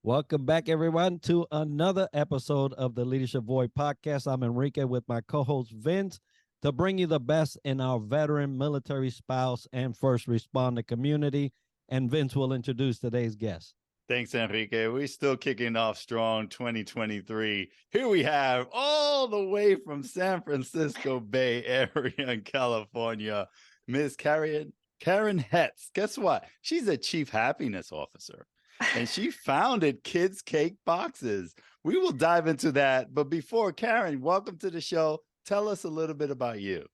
Welcome back, everyone, to another episode of the Leadership Void podcast. I'm Enrique with my co-host Vince to bring you the best in our veteran, military, spouse, and first responder community. And Vince will introduce today's guest. Thanks, Enrique. We're still kicking off strong 2023. Here we have all the way from San Francisco Bay Area in California, Miss Karen Hetz. Guess what? She's a chief happiness officer, and she founded Kids Cake Boxes. We will dive into that. But before, Karen, welcome to the show. Tell us a little bit about you.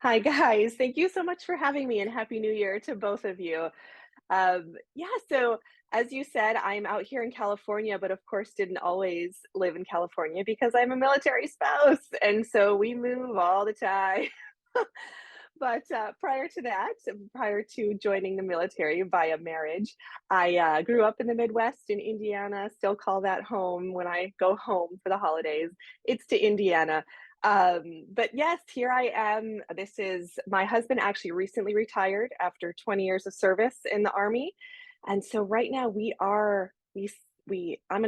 Hi, guys. Thank you so much for having me, and Happy New Year to both of you. So as you said, I'm out here in California, but of course didn't always live in California because I'm a military spouse. And so we move all the time. But prior to that, prior to joining the military via marriage, I grew up in the Midwest in Indiana, still call that home when I go home for the holidays. It's to Indiana. But yes, here I am. This is my husband actually recently retired after 20 years of service in the Army. And so right now I'm going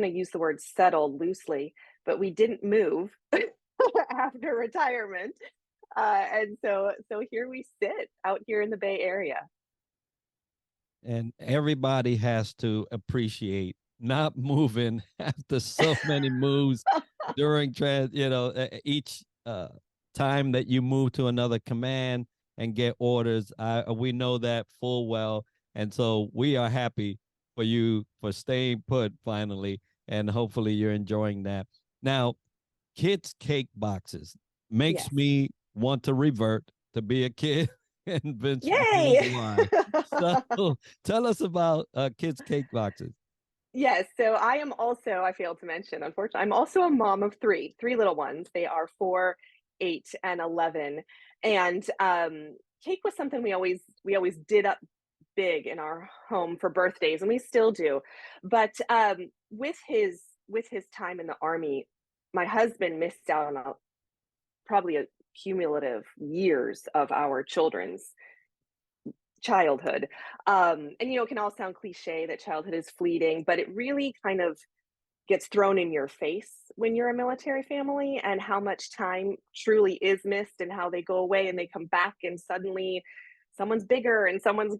to use the word settled loosely, but we didn't move after retirement. And so here we sit out here in the Bay Area. And everybody has to appreciate not moving after so many moves during each time that you move to another command and get orders. We know that full well. And so we are happy for you for staying put finally. And hopefully you're enjoying that. Now, Kids Cake Boxes makes me want to revert to be a kid. And Vince, yay! So tell us about Kids Cake Boxes. Yes, so I failed to mention, unfortunately, I'm also a mom of three little ones. They are 4, 8, and 11. And cake was something we always did up big in our home for birthdays, and we still do. But with his time in the Army, my husband missed out on probably a cumulative years of our children's childhood. And it can all sound cliche that childhood is fleeting, but it really kind of gets thrown in your face when you're a military family, and how much time truly is missed, and how they go away and they come back and suddenly someone's bigger and someone's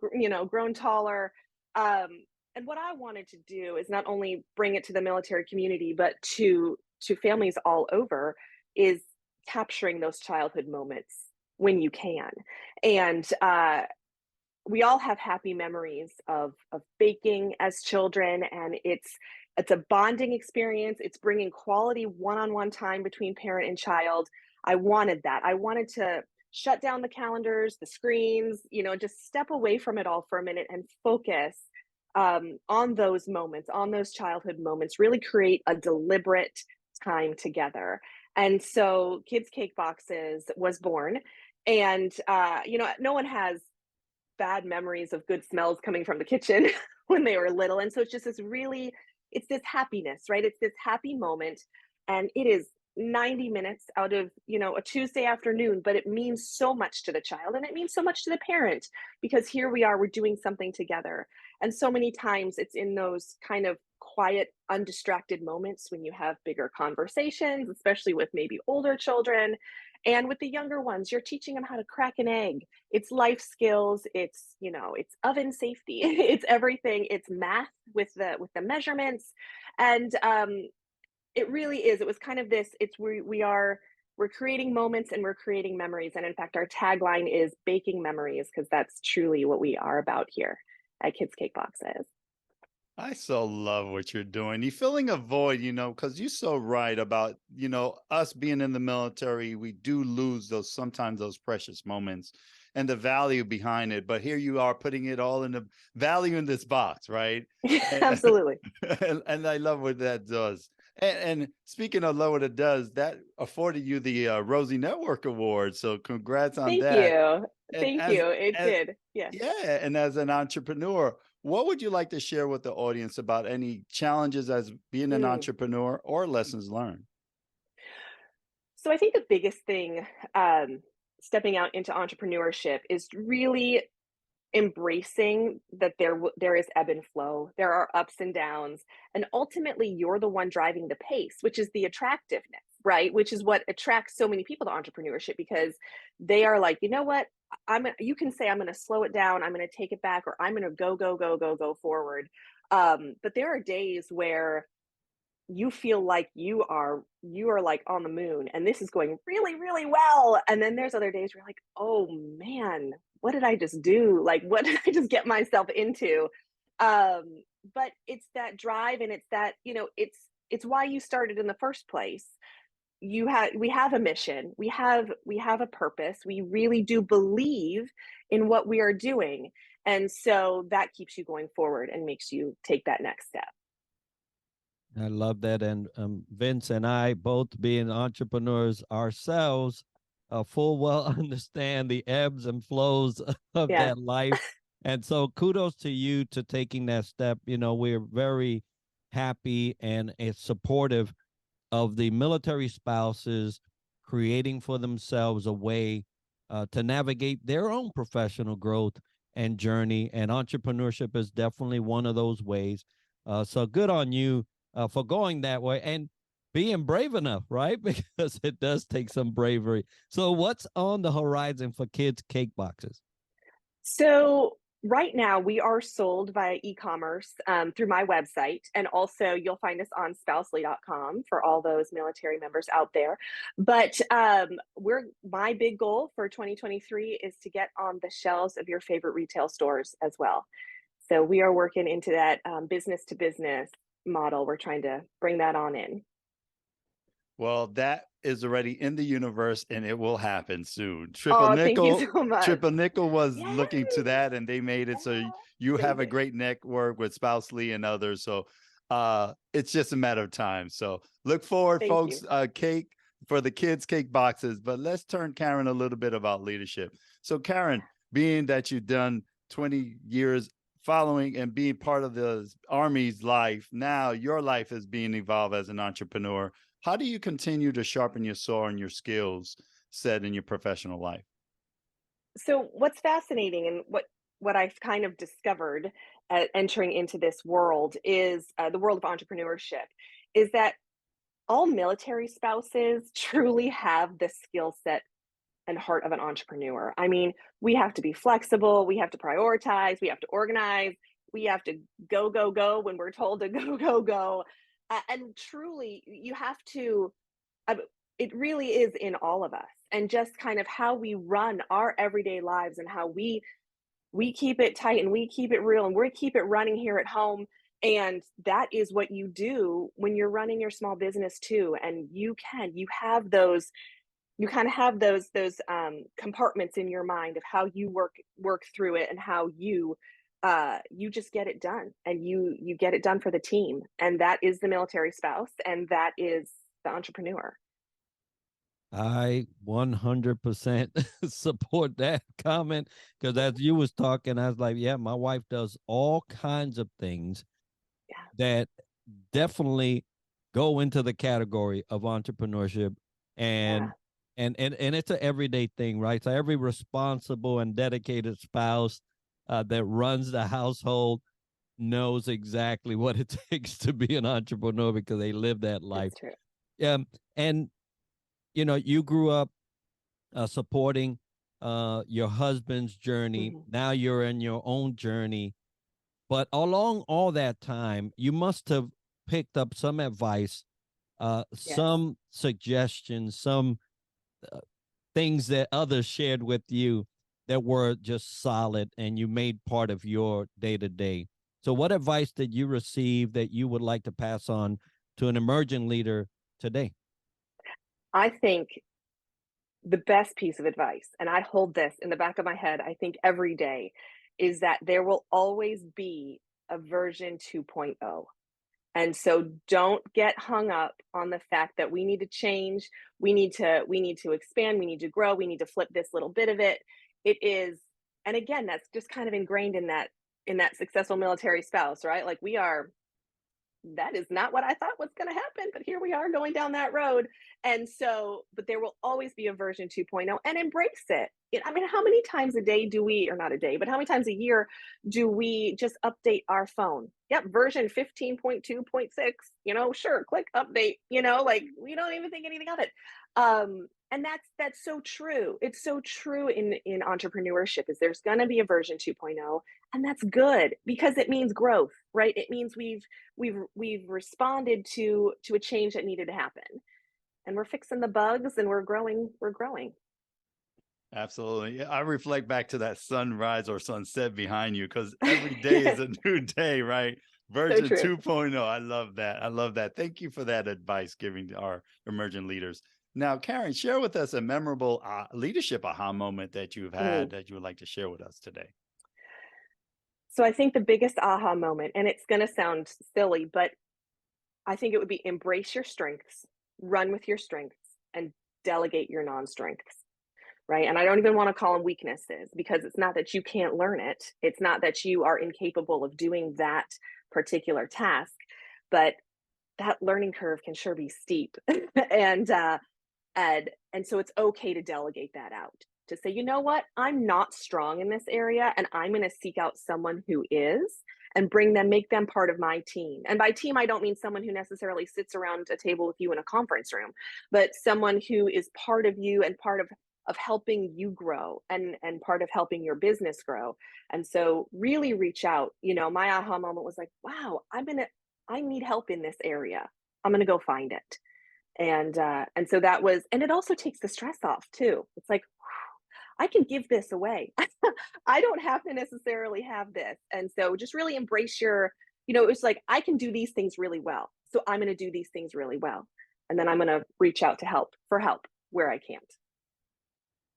grown taller. And what I wanted to do is not only bring it to the military community, but to families all over, is capturing those childhood moments when you can. And we all have happy memories of baking as children, and it's a bonding experience. It's bringing quality one-on-one time between parent and child. I wanted that. I wanted to shut down the calendars, the screens, just step away from it all for a minute and focus on those moments, on those childhood moments, really create a deliberate time together. And so Kids Cake Boxes was born. And, no one has bad memories of good smells coming from the kitchen when they were little. And so it's just it's this happiness, right? It's this happy moment. And it is 90 minutes out of, a Tuesday afternoon, but it means so much to the child, and it means so much to the parent, because here we're doing something together. And so many times it's in those kind of quiet, undistracted moments when you have bigger conversations, especially with maybe older children. And with the younger ones, you're teaching them how to crack an egg. It's life skills. It's, it's oven safety. It's everything. It's math with the measurements. And it really is. It was kind of this. It's we're creating moments and we're creating memories. And in fact, our tagline is baking memories, because that's truly what we are about here at Kids Cake Boxes. I so love what you're doing. You're filling a void, because you're so right about, us being in the military. We do lose sometimes those precious moments and the value behind it. But here you are putting it all in the value in this box, right? Absolutely. And I love what that does. And speaking of love what it does, that afforded you the Rosie Network Award. So congrats on that. Thank you. Thank you. It did. Yeah. Yeah. And as an entrepreneur, what would you like to share with the audience about any challenges as being an entrepreneur or lessons learned? So I think the biggest thing stepping out into entrepreneurship is really embracing that there is ebb and flow, there are ups and downs, and ultimately you're the one driving the pace, which is the attractiveness, right? Which is what attracts so many people to entrepreneurship, because they are like, you know what, you can say I'm going to slow it down, I'm going to take it back, or I'm going to go forward. But there are days where you feel like you are like on the moon and this is going really, really well, and then there's other days where you're like, oh man, what did I just do, like what did I just get myself into? um but it's that drive, and it's that, it's why you started in the first place. We have a mission, we have a purpose, we really do believe in what we are doing, and so that keeps you going forward and makes you take that next step. I love that. And Vince and I, both being entrepreneurs ourselves, full well understand the ebbs and flows of Yeah. that life. And so kudos to you to taking that step. We're very happy and supportive of the military spouses creating for themselves a way to navigate their own professional growth and journey. And entrepreneurship is definitely one of those ways. So good on you for going that way and being brave enough, right? Because it does take some bravery. So what's on the horizon for kids' cake boxes? So right now we are sold via e-commerce, through my website, and also you'll find us on spousely.com for all those military members out there. But my big goal for 2023 is to get on the shelves of your favorite retail stores as well. So we are working into that business to business model. We're trying to bring that on in. Well, that is already in the universe and it will happen soon. Oh, thank you so much. Triple Nickel was Yes. looking to that and they made it. So you have a Amazing. great network with Spousely and others. So it's just a matter of time. So look forward, Thank folks, you. cake for the kids' cake boxes. But let's turn Karen a little bit about leadership. So Karen, being that you've done 20 years following and being part of the Army's life, now your life is being evolved as an entrepreneur. How do you continue to sharpen your sword and your skills set in your professional life? So what's fascinating, and what I've kind of discovered entering into this world is the world of entrepreneurship, is that all military spouses truly have the skill set and heart of an entrepreneur. I mean, we have to be flexible, we have to prioritize, we have to organize, we have to go when we're told to go. And truly, you have to, uh, it really is in all of us. And just kind of how we run our everyday lives, and how we keep it tight and we keep it real and we keep it running here at home. And that is what you do when you're running your small business too. And you have those, you kind of have those compartments in your mind of how you work through it, and how you just get it done, and you get it done for the team. And that is the military spouse, and that is the entrepreneur. I 100% support that comment, because as you was talking, I was like, yeah, my wife does all kinds of things Yeah. that definitely go into the category of entrepreneurship. Yeah. And it's an everyday thing, right? So every responsible and dedicated spouse that runs the household knows exactly what it takes to be an entrepreneur, because they live that life. That's true. And you grew up supporting your husband's journey. Mhm. Now you're in your own journey. But along all that time, you must have picked up some advice, Yes. some suggestions, some things that others shared with you that were just solid and you made part of your day to day. So, what advice did you receive that you would like to pass on to an emerging leader today? I think the best piece of advice, and I hold this in the back of my head, I think every day, is that there will always be a version 2.0. And so don't get hung up on the fact that we need to change, we need to expand, we need to grow, we need to flip this little bit of it. It is, and again, that's just kind of ingrained in that successful military spouse, right? Like that is not what I thought was going to happen, but here we are going down that road. And so, but there will always be a version 2.0, and embrace it. I mean, how many times a day do we, or not a day, but how many times a year do we just update our phone? Yep, version 15.2.6, sure, click update, like we don't even think anything of it. And that's so true. It's so true in entrepreneurship, is there's going to be a version 2.0, and that's good because it means growth, right? It means we've responded to a change that needed to happen, and we're fixing the bugs, and we're growing. Absolutely. I reflect back to that sunrise or sunset behind you, because every day is a new day, right? So Version true. 2.0. I love that. I love that. Thank you for that advice giving to our emerging leaders. Now, Karen, share with us a memorable leadership aha moment that you've had that you would like to share with us today. So I think the biggest aha moment, and it's going to sound silly, but I think it would be embrace your strengths, run with your strengths, and delegate your non-strengths. Right. And I don't even want to call them weaknesses, because it's not that you can't learn it. It's not that you are incapable of doing that particular task, but that learning curve can sure be steep. and and so it's okay to delegate that out, to say, you know what, I'm not strong in this area, and I'm going to seek out someone who is, and make them part of my team. And by team, I don't mean someone who necessarily sits around a table with you in a conference room, but someone who is part of you and part of helping you grow, and part of helping your business grow. And so really reach out. My aha moment was like, wow, I need help in this area. I'm going to go find it. And so that was, and it also takes the stress off too. It's like, I can give this away. I don't have to necessarily have this. And so just really embrace it's like, I can do these things really well, so I'm going to do these things really well. And then I'm going to reach out for help where I can't.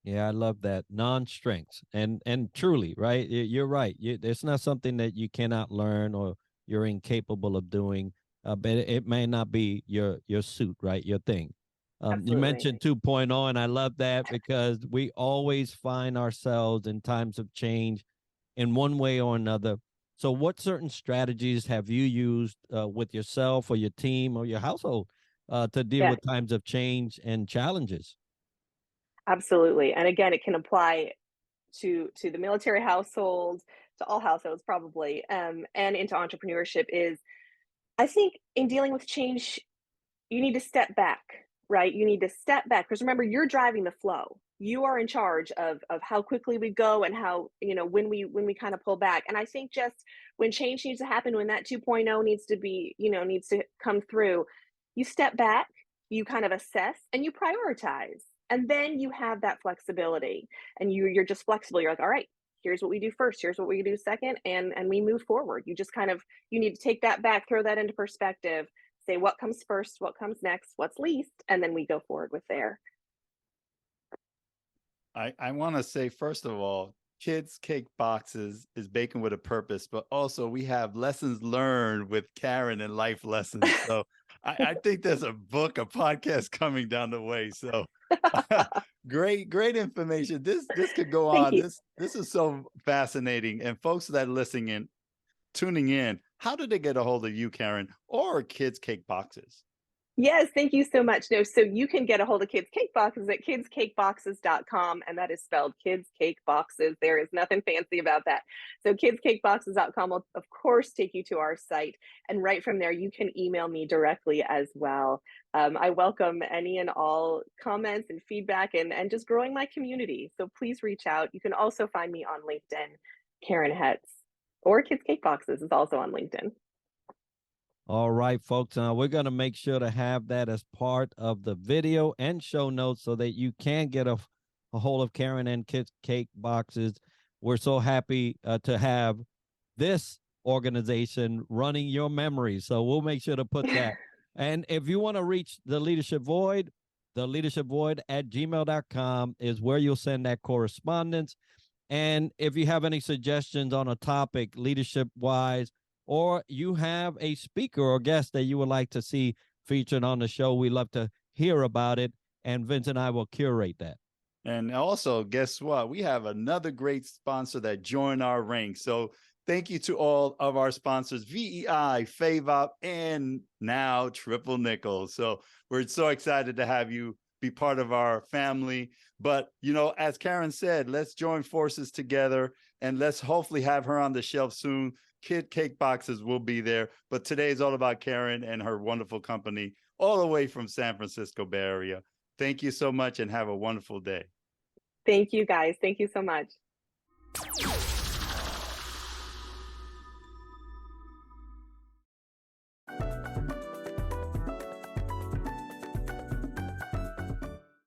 Yeah, I love that. Non-strengths. And truly, right? You're right. It's not something that you cannot learn or you're incapable of doing, but it may not be your suit, right? Your thing. You Absolutely. mentioned 2.0, and I love that because we always find ourselves in times of change in one way or another. So what certain strategies have you used with yourself or your team or your household to deal Yeah, with times of change and challenges? absolutely. And again, it can apply to the military household, to all households probably, and into entrepreneurship. Is, I think, in dealing with change, you need to step back, right? You need to step back, because remember, you're driving the flow. You are in charge of how quickly we go, and how, when we kind of pull back. And I think just when change needs to happen, when that 2.0 needs to come through, you step back, you kind of assess, and you prioritize. And then you have that flexibility, and you're just flexible. You're like, all right, here's what we do first, here's what we do second, and we move forward. You just kind of, you need to take that back, throw that into perspective, say what comes first, what comes next, what's least, and then we go forward with there. I want to say, first of all, Kids Cake Boxes is baking with a purpose, but also we have lessons learned with Karen and life lessons. So I think there's a book, a podcast coming down the way. So great information. This could go Thank on. you. This is so fascinating. And folks that are listening in, tuning in, how do they get a hold of you, Karen, or Kids Cake Boxes? Yes, thank you so much. No, so you can get a hold of Kids Cake Boxes at kidscakeboxes.com, and that is spelled Kids Cake Boxes. There is nothing fancy about that. So kidscakeboxes.com will, of course, take you to our site, and right from there, you can email me directly as well. I welcome any and all comments and feedback, and just growing my community. So please reach out. You can also find me on LinkedIn, Karen Hetz, or Kids Cake Boxes is also on LinkedIn. All right, folks. We're going to make sure to have that as part of the video and show notes so that you can get a hold of Karen and Kids Cake Boxes. We're so happy to have this organization running your memories. So we'll make sure to put that. And if you want to reach the Leadership Void, the leadershipvoid@gmail.com is where you'll send that correspondence. And if you have any suggestions on a topic, leadership wise, or you have a speaker or guest that you would like to see featured on the show, we love to hear about it. And Vince and I will curate that. And also, guess what? We have another great sponsor that joined our ranks. So Thank you to all of our sponsors, VEI, FAVOB, and now Triple Nickel. So we're so excited to have you be part of our family. But, you know, as Karen said, let's join forces together and let's hopefully have her on the shelf soon. Kid Cake Boxes will be there. But today is all about Karen and her wonderful company all the way from San Francisco Bay Area. Thank you so much and have a wonderful day. Thank you, guys. Thank you so much.